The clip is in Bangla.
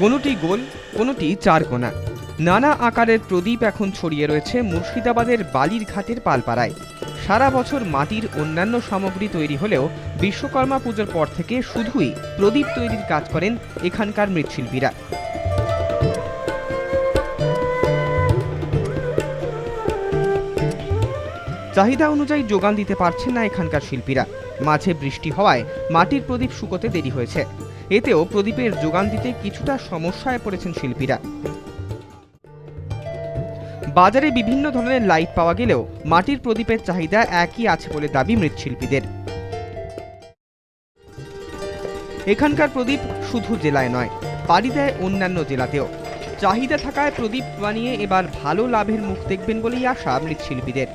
কোনোটি গোল, কোনোটি চারকোনা। নানা আকারের প্রদীপ এখন ছড়িয়ে রয়েছে মুর্শিদাবাদের বালির ঘাটের পালপাড়ায়। সারা বছর মাটির অন্যান্য সামগ্রী তৈরি হলেও বিশ্বকর্মা পুজোর পর থেকে শুধুই প্রদীপ তৈরির কাজ করেন এখানকার মৃৎশিল্পীরা। চাহিদা অনুযায়ী যোগান দিতে পারছেন না এখানকার শিল্পীরা। মাঝে বৃষ্টি হওয়ায় মাটির প্রদীপ শুকোতে দেরি হয়েছে। এতেও প্রদীপের যোগান দিতে কিছুটা সমস্যায় পড়েছেন শিল্পীরা। বাজারে বিভিন্ন ধরনের লাইট পাওয়া গেলেও মাটির প্রদীপের চাহিদা একই আছে বলে দাবি মৃৎশিল্পীদের। এখানকার প্রদীপ শুধু জেলায় নয়, পাড়ি দেয় অন্যান্য জেলাতেও। চাহিদা থাকায় প্রদীপ বানিয়ে এবার ভালো লাভের মুখ দেখবেন বলেই আশা মৃৎশিল্পীদের।